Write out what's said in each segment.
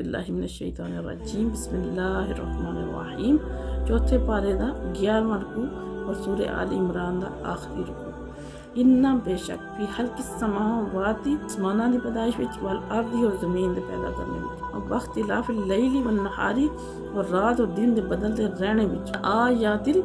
बिल्लाहि मिनश शैतानिर रजीम बिस्मिल्लाहिर रहमानिर रहीम। चौथे पारे दा 11वां रुकू और सूरह आल इमरान दा आखिरी रुकू। इन्ना बेशक फी हल्की समावाती आसमानां दी पैदाइश विच वल अर्दी और ज़मीन दे पैदा करने विच और बख्तिलाफिल लैली वन नहारी और रात और दिन दे बदलते रहने विच आयातिल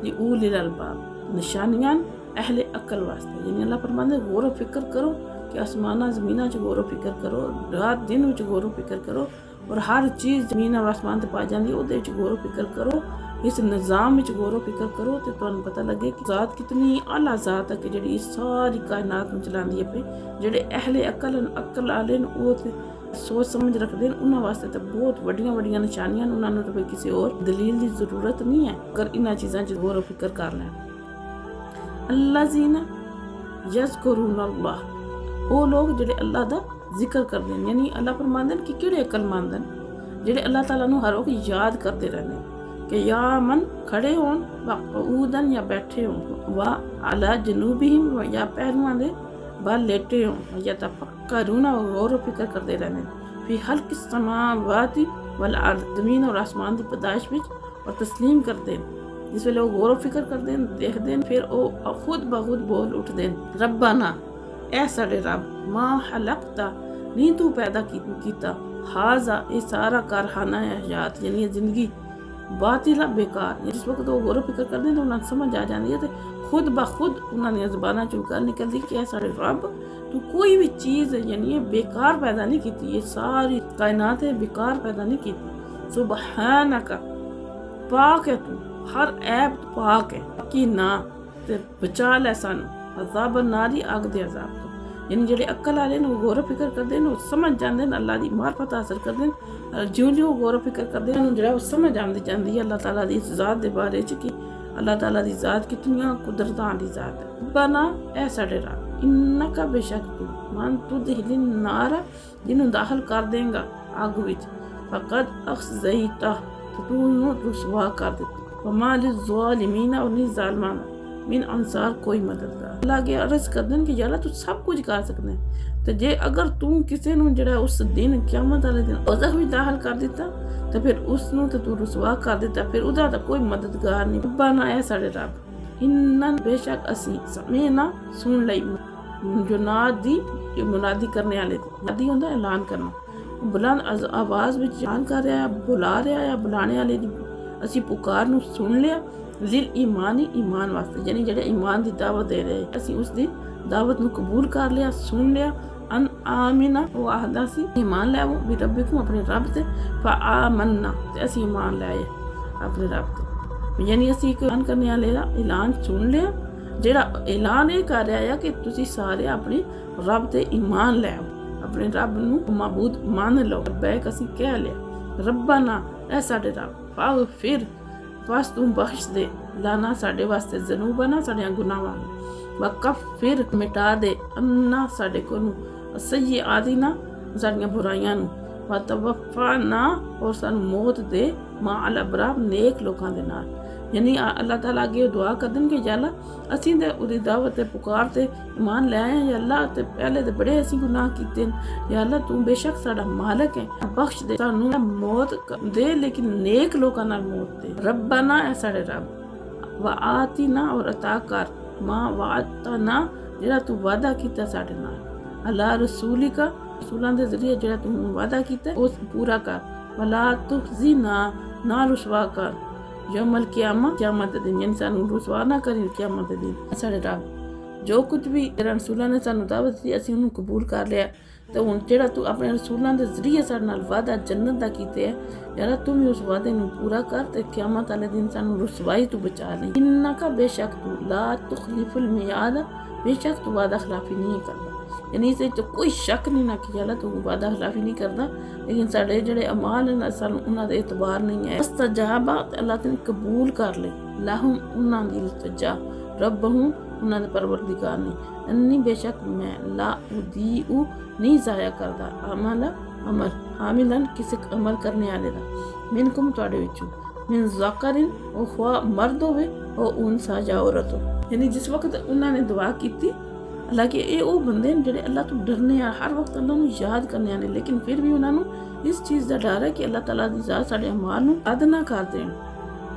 लिउलिल अलबाब निशानियां अहले अकल वास्ते। यानी अल्लाह फरमांदे गौर फिक्र करो कि आसमाना ज़मीना च गौर फिक्र करो, रात दिन विच गौर फिक्र करो और हर चीज़ ज़मीन और आसमान ते पाई जांदी ओहदे विच गौर फिक्र करो, इस निज़ाम विच गौर फिक्र करो तो तुहानूं पता लगे कि ज़ात कितनी आला ज़ात है कि जिहड़ी सारी कायनात नूं चलांदी है पे। जिहड़े अहले अकल आले न ओह ते सोच समझ रखते हैं उन्होंने वास्ते तो बहुत वड्डियां वड्डियां निशानियां न, उन्होंने तो किसी और दलील की जरूरत नहीं है अगर इन्हां चीज़ां च गौर फिक्र कर लैन। अल्लाज़ीना यज़कुरूनल्लाह वो लोग जिहड़े अल्लाह दा जिक्र करते हैं। यानी अल्लाह फरमांदे कि किहड़े अकलमंद न जिहड़े अल्लाह ताला नूं हर वक्त याद करते रहने कि या मन खड़े होन व क़ऊदन या बैठे होन व अला जनूबिहिम या पहलुआं दे बाल लेटे हों या तफक्करूना गौर फिक्र करते रहने फी हल्की समावाती वल अर्द ज़मीन और आसमान की पैदाइश विच और तस्लीम करते हैं। जिस वेले वो गौर फिक्र करते हैं देखते हैं फिर वो खुद ब खुद बोल उठते हैं रब्बाना ऐ साडे रब मां हलकता नहीं तू पैदा कीता हाजा ये सारा कारखाना है हयात यानी जिंदगी बातिला बेकार। जिस वक्त वो गौर फिक्र करते हैं तो उन्हें समझ आ जाती है तो खुद ब खुद उन्होंने ज़बाना चुनकर निकलती कि सारे रब तू कोई भी चीज़ यानी ये बेकार पैदा नहीं की, ये सारी कायनात है बेकार पैदा नहीं की। सुबहानका पाक है तू, हर ऐब पाक है कि ना ते बचा लै सानू अज़ाब नारी अग दे अज़ाब तो। यानी जेडे अक्ल आले न गौर फिक्र करते हैं समझ जाते हैं अल्लाह की मार्फत हासिल करते हैं। ज्यों ज्यों गौर फिक्र करते हैं जो समझ आती जाती है अल्लाह ताला की ज़ात के बारे कि अल्लाह ताला की ज़ात कितनी कुदरत की ज़ात है। बना ऐ साडे रब इन्ना का बेशक तू मन तुदखिलिन नारा जिन्हों दाखिल कर देगा अग विच फकद अखज़ैता तो तू उन्होंने रुसवा कर देती वमा लिज़्ज़ालिमीन और नहीं ज़ालिमां मिन अंसार कोई मददगार। अल्लाह के अर्ज कर दें कि यार तू सब कुछ कर सकते हैं तो जे अगर तू किसी नूं जिहड़ा उस दिन क़यामत वाले दिन दोज़ख विच दाखिल कर दिता तो फिर उसनूं तो तू रुसवा कर दिता फिर उहदा तो कोई मददगार नहीं। रब्बाना ऐ साडे रब इन्ना बेशक असी समेना सुन लई जुनादी जो मुनादी करने वाले मुनादी होंदा ऐलान करना बुलंद आवाज़ विच ऐलान कर रहा है बुला रहा है बुलाने वाले दी असी पुकार नूं सुन लिया लिल ईमानी ईमान वास्ते यानी जेडे ईमान की दावत दे रहे असी उस दी दावत नूं कबूल कर लिया सुन लिया। अन आमिना वो आखदा सी ईमान लै भी रब्बिकुम अपने रब ते फआमन्ना ते असी ईमान लाए अपने रब ते। यानी असी एक ऐलान करने वाले दा ऐलान सुन लिया जेड़ा ऐलान ये कर रहा है कि तुसी सारे अपने रब ते ईमान लै अपने रब नूं माबूद मान लो। बैक असी कह लिया रब्बाना ऐ साडे रब फाग फिर बस तू बख्श दे लाना साडे वास्ते ज़नूबना साडियां गुनाहां वक़फ़ फिर मिटा दे अन्ना साडे कोलों सय्यआतिना साडियां बुराइयां नूं वतवफ़ाना और सानू मौत दे मां अल अबरार नेक लोकां दे नाल। यानी अल्लाह ताला अगे दुआ करदन कि या अल्लाह असीं ते उहदी दावत ते पुकार ते ईमान लै आए या अल्लाह ते पहले ते बड़े असीं गुनाह कीते न या अल्लाह तू बेशक साडा मालिक है बख्श दे सानू मौत दे लेकिन नेक लोकां नाल मौत दे। रब्बाना ऐ साडे रब व आतिना और अता कर मां वाअतना जेड़ा तू वादा कीता साडे नाल अल्लाह रसूलिका रसूलां दे जरिए जेड़ा तू वादा कीता उस पूरा कर वला तुखज़िना ना रुसवा कर यौमल क़यामत दिन यानी सानू रुसवा ना करी क़यामत दिन। साडे रब जो कुछ भी तेरा रसूलां ने सानू दावत दी असीं उन्हें कबूल कर लिया तो हुण जेड़ा तू अपने रसूलां दे जरिए साडे नाल वादा जन्नत दा कीते है यार तू भी उस वादे नूं पूरा कर ते क़यामत वाले दिन सानू रुसवाई तू बचा ले। इन्ना का बेशक तू ला तुखलिफुल मियाद बेशक तू वादा खिलाफी नहीं करता। यानी इस तो कोई शक नहीं ना कि अल्लाह तू वादा खिलाफी नहीं करता लेकिन साडे जेडे अमाल हैं सानू उन्हां दा एतबार नहीं है। इस्तजाबा अल्लाह तने कबूल कर ले लहुम उन्हां दी इल्तिजा रब्बहुम उन्हां दे परवरदिगार ने अन्नी बेशक मैं ला उदीउ नहीं जाया करदा अमल हामिलन किसी अमल करने वाले दा मिनकुम तुहाडे विचों मिन ज़करिन ओ ख्वा मर्द होवे ओ उनसा या औरत हो। यानी जिस वक्त उन्होंने दुआ की हालांकि ये वो बंदे ने जिहड़े अल्लाह तो डरने आ, हर वक्त अल्लाह नूं याद करने आने, लेकिन फिर भी उन्होंने इस चीज़ का डर है कि अल्लाह ताला दी ज़ात साडे अमाल नूं रद्द ना कर देण,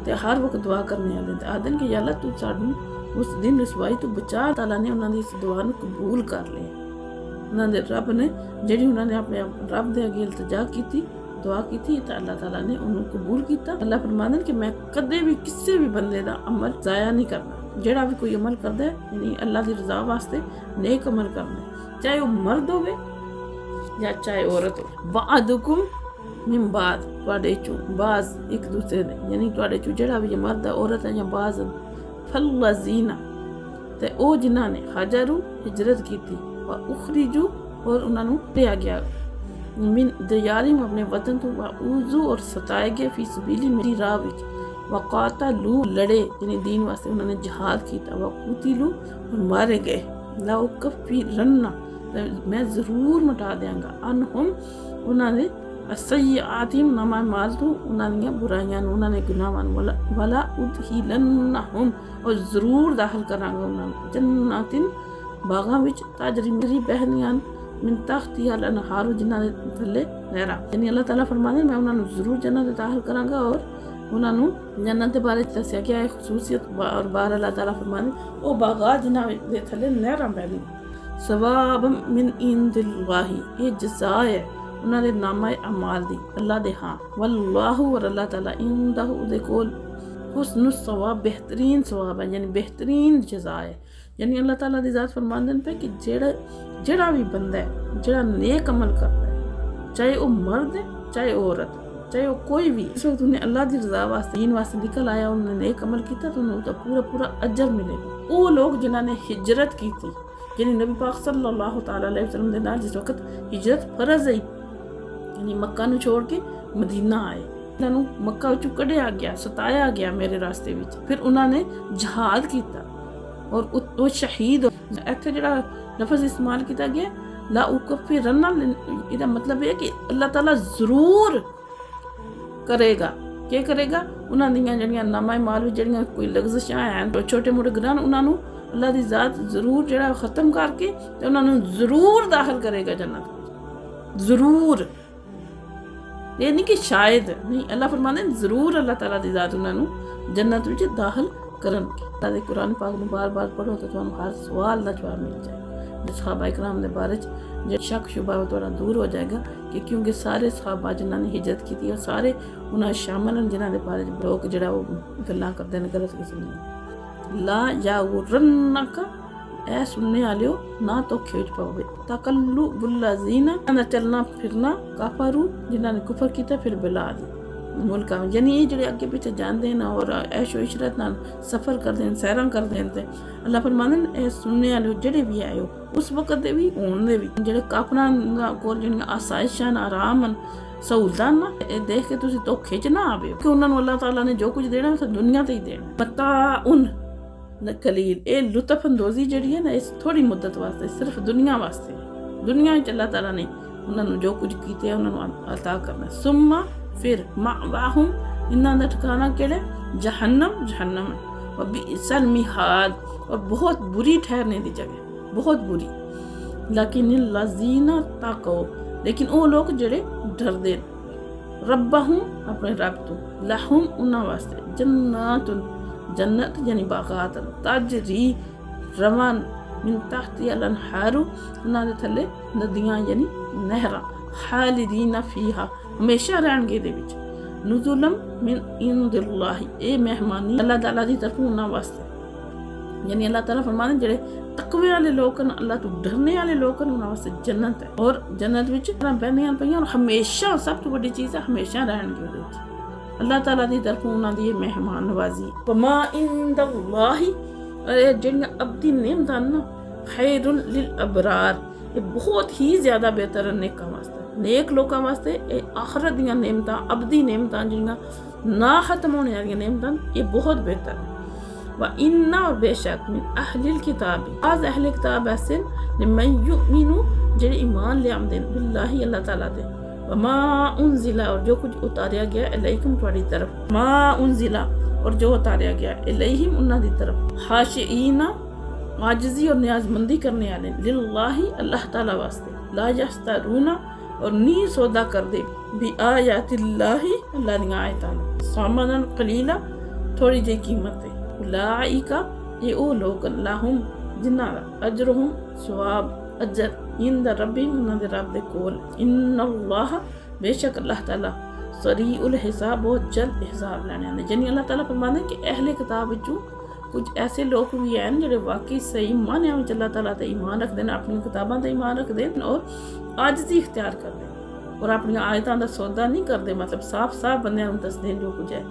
ते हर वक्त दुआ करने आले ते आदन कि अल्लाह तू सानू उस दिन रसवाई तो बचा। ताला ने उन्होंने इस दुआ नूं कबूल कर लिया। उन्होंने रब ने जिहड़ी उन्होंने अपने रब दे अगे इल्तिजा की, दुआ की थी, तो अल्लाह ताला ने उन्होंने कबूल किया। अल्लाह फरमांदे कि मैं कदे भी किसी भी बंदे का अमल ज़ाया नहीं करना। जिहड़ा भी कोई अमल करदा है यानी अल्लाह की रज़ा वास्ते नेक अमल करना, चाहे वो मर्द होवे या चाहे औरत हो। बादुकुम मिन बाद, तुहाडे चों बाज एक दूसरे दे, यानी तुहाडे चों जिहड़ा भी मर्द है औरत है या बाज फल्लज़ीना, ते ओ जिन्हां ने हाजरू हिजरत की थी, व उखरिजू और उन्होंने लिया गया मिन दियारिम अपने वतन तो, व उज़ू और सताए गए फी सबीली मेरी राह विच, वक़ातलू लड़े यानी दीन वास्ते उन्होंने जहाद किया, व कुतिलू और मारे गए, ला उकफ़िरन्ना मैं ज़रूर मिटा देंगा अनहुम उन्होंने सय्यातिम नमा माल तो उन्होंने बुराइयां उन्होंने गुनाहां वला उदखिलन्नहुम और ज़रूर दाखिल करांगा उन्होंने जन्नातिन बागां विच ताजरी मेरी बहनियां मिन तहतिहा अल-अनहार जिन्हां दे थल्ले नहरां, यानी अल्लाह ताला फरमांदे मैं उन्होंने ज़रूर जन्नत दाखिल करांगा। और उन्होंने जन्नत के बारे दस्या गया है खसूसियत, और बाहर अल्लाह ताला फरमांदे ओ बागा जिन्हां दे थल्ले नहरां बहनियां सवाब मिन इंदिल्लाही, ये जज़ा है उन्होंने नामा अमाल दी अल्लाह दे हाँ, वल्लाहु और अल्लाह ताला इंदहु उदे कोल हुस्नुस सवाब बेहतरीन सवाब है, यानी बेहतरीन जज़ा है। यानी अल्लाह ताला दी ज़ात फरमांदे पे कि जेड़ा भी बंदा है जेड़ा नेक अमल करता है, चाहे वो मर्द है चाहे औरत, चाहे वो कोई भी, इस वक्त उन्हें अल्लाह की रज़ा वास्ते दीन वास्ते निकल आया, उन्होंने नेक अमल किया तो उन्हें उसका पूरा पूरा अजर मिलेगा। वो लोग जिन्होंने हिजरत की थी, यानी नबी पाक सल्लल्लाहु तआला अलैहि वसल्लम दे नाल जिस वक्त हिजरत फर्ज है, यानी मक्का नूं छोड़ के मदीना आए, उन्होंने मक्का चों कढ़िया गया, सताया गया मेरे रास्ते विच, फिर उन्होंने जहाद किया और वो शहीद। इत्थे जिहड़ा लफ्ज़ इस्तेमाल किया गया ला उकफ़िरन्ना, इसका मतलब है कि अल्लाह ताला ज़रूर करेगा। क्या करेगा? उन्होंने जड़ियाँ नामा माल भी जड़ियाँ कोई लग्ज़िशां हैं, छोटे मोटे गुनाह, उन्होंने अल्लाह की ज़ात ज़रूर जड़ा ख़त्म करके तो उन्होंने ज़रूर दाखिल करेगा जन्नत, ज़रूर, ये नहीं कि शायद नहीं, अल्लाह फरमांदे ज़रूर अल्लाह ताला की ज़ात उन्होंने जन्नत विच दाखिल करनगे। अल्लाह दे कुरान पाक नूं बार बार पढ़ो तो तुहानूं हर सवाल का जवाब मिल जाएगा। सहाबा इकराम के बारे जो शक शुबा थोड़ा दूर हो जाएगा कि क्योंकि सारे सहाबा जिन्होंने हिजरत की थी और सारे उन्हें शामिल हैं जिन्होंने बारे लोग जो गल्लां करते हैं गलत किस्म दी। ला यागुरन्नका ऐ सुनने वालियो ना तो खेच पाओगे तकल्लुबुल्लज़ीना ना चलना फिरना काफरू जिन्होंने कुफर किया फिर बिला दी मुल्क, यानी ये जो अगे पीछे जाते हैं और ऐशो इशरत नाल सफ़र करते हैं सैरां करते हैं। अल्लाह फरमांदे ने सुनने वाले जेडे भी आए हो उस वक्त दे भी होण दे भी जेडे काफरां कोल जिहड़ियां आसाइशां आराम सहूलतां ना देख के तुसीं धोखे च ना आवे कि उन्होंने अल्लाह ताला ने जो कुछ देना उसे दुनिया ते ही देना। पता उन कलील ये लुत्फ अंदोजी जिहड़ी है ना इस थोड़ी मुद्दत वास्ते, सिर्फ दुनिया वास्ते, दुनिया विच अल्लाह ताला ने उन्होंने जो कुछ कीते उन्होंने अता करना। सुम्मा फिर मावाहुम इन्हां दा ठिकाना केड़ा जहन्नम, जहन्नम है, और बिसल मिहाद और बहुत बुरी ठहरने की जगह, बहुत बुरी। लेकिन लज़ीना ताको, लेकिन वो लोग जेड़े डरदे रब्बहुम अपने रब तो लहुम उन्हां वास्ते जन्नातुन जन्नत यानी बागात ताजरी रवान मिन तहतिहा अल-अनहारु उन्हां दे थल्ले नदियां यानी नहरां खालिदीना फीहा हमेशा रहणगे दे विच नुज़ुलम मिन इंदिल्लाहि ए मेहमानी अल्लाह ताला दी तरफों उन्हां वास्ते, यानी अल्लाह ताला फरमांदे जेड़े तकवे वाले लोग न अल्लाह तो डरने वाले लोग न उन्हां वास्ते जन्नत है और जन्नत विच बहनियां पईयां और हमेशा सब तो बड़ी चीज़ है हमेशा रहणगे उहदे विच अल्लाह ताला दी तरफों उन्हां दी मेहमान नवाजी। वमा इंदल्लाहि जेड़ियां अबदी नेमतां ना खैरुल लिल अबरार ये बहुत ही ज़्यादा बेहतर है नेकां वास्ते, नेक लोगों वास्ते ये आखरत दियां नेमतां अबदी नेमतां जिहड़ियां ना खत्म होने वाली नेमतां ये बहुत बेहतर है। व इन्ना और बेशक मिन अहलिल किताब आज अहले किताब ऐसे लिमन युमिनु जेड़े ईमान ले आंदे बिल्लाहि अल्लाह ताला दे मा उनजिला और जो कुछ उतारिया गया अलैकुम तुम्हारी तरफ मा उनजिला और जो उतारिया गया अलैहिम उन्हां दी तरफ हाशिईना आजिज़ी और न्याज़मंदी करने वाले लिल्लाही अल्लाह ताला वास्ते, ला यस्तरूना और नी सौदा कर दे भी आयातिल्लाही अल्लाह दी आयतां सामनन कलीला थोड़ी जी कीमत है। उलाइका ये ओ लोग अल्लाहुम जिन्ना दा अजरुहुम सवाब अजर इंद रब्बी उन्हां दे रब दे कोल। इन्नल्लाह बेशक अल्लाह ताला सरीउल हिसाब बहुत जल्द हिसाब लैने आंदे। यानी अल्लाह ताला फरमांदे कि अहले किताब विचों कुछ ऐसे लोग भी हैं जिहड़े वाकई सही माने विच अल्लाह ताला ते ईमान रखदे ने, अपनी किताबां ते ईमान रखदे ने और आजिज़ी इख्तियार करदे और अपनी आयतां दा सौदा नहीं करदे। मतलब साफ साफ बंदियां नूं दसदे जो कुछ है।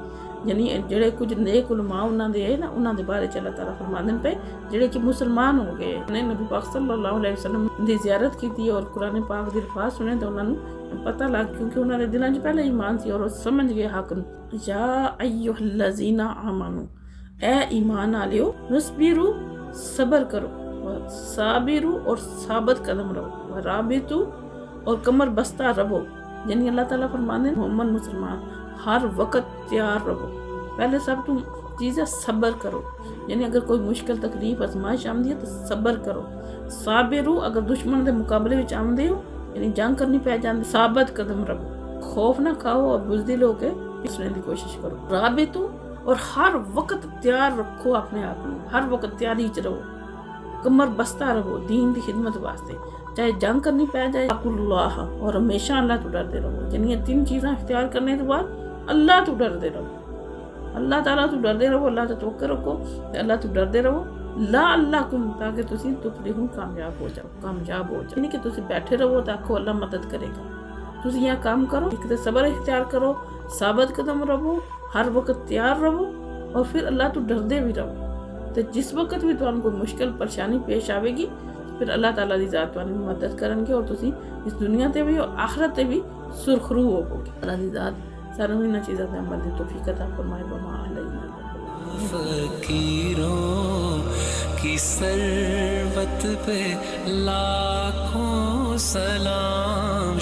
यानी जेड़े कुछ नेक उलमा उन्हां दे ना उन्हां दे बारे च अल्लाह ताला फरमांदे पे जेड़े कि मुसलमान हो गए ने, नबी पाक सल्लल्लाहु अलैहि वसल्लम दी ज़ियारत कीती और कुरान पाक दी अल्फाज़ सुने तो उन्हां नूं पता लग, क्योंकि उन्हां दे दिलां च पहले ईमान सी और समझ गए हक नूं। या अय्युहल्लज़ीना आमनू ए ईमान वालियो नस्बिरु सब्र करो, साबिरु और साबित कदम रहो, राबितु और कमर बस्ता रहो। यानी अल्लाह ताला फरमाने मोहम्मद मुसलमान हर वक्त तैयार रहो। पहले सब तुम चीज़ें सब्र करो, यानी अगर कोई मुश्किल तकलीफ आजमाइश आमदी है तो सब्र करो। साबिरु अगर दुश्मन के मुकाबले में आमदे हो यानी जंग करनी पै जाती, साबित कदम रहो, खौफ ना खाओ और बुज़दिल होके पिछने की कोशिश करो। राबितु और हर वक्त तैयार रखो अपने आप को, हर वक्त तैयारी च रहो, कमर बस्ता रहो दीन की खिदमत वास्ते, चाहे जंग करनी पै जाए। अकुल्लाह और हमेशा अल्लाह तो डरते रहो। यानी ये 3 चीज़ें इख्तियार करने के बाद अल्लाह तो डरते रहो, अल्लाह ताला तो डरते रहो, अल्लाह तो तवक्कुल रखो, अल्लाह तो डरते रहो। ला अल्लाह कुम ताकि तुसी तुफलिहूं कामयाब हो जाओ, कामयाब हो जाओ। यानी कि तुसी बैठे रहो तो आखो अल्लाह मदद करेगा। तुसी यहाँ काम करो, एक तो सब्र इख्तियार करो, साबित कदम रहो, हर वक्त तैयार रहो और फिर अल्लाह तो डरते भी रहो। तो जिस वक्त भी तुहानू कोई मुश्किल परेशानी पेश आवेगी फिर अल्लाह ताला दी ज़ात तुहानू मदद करनगे और तुसी इस दुनिया ते भी और आखिरत ते भी सुरखरू होवोगे। अल्लाह दी ज़ात सानू इन्हां चीज़ां ते अमल दी तौफीक अता फरमाए। बमा अलैना फकीरों की सरवत पे लाखों सलाम।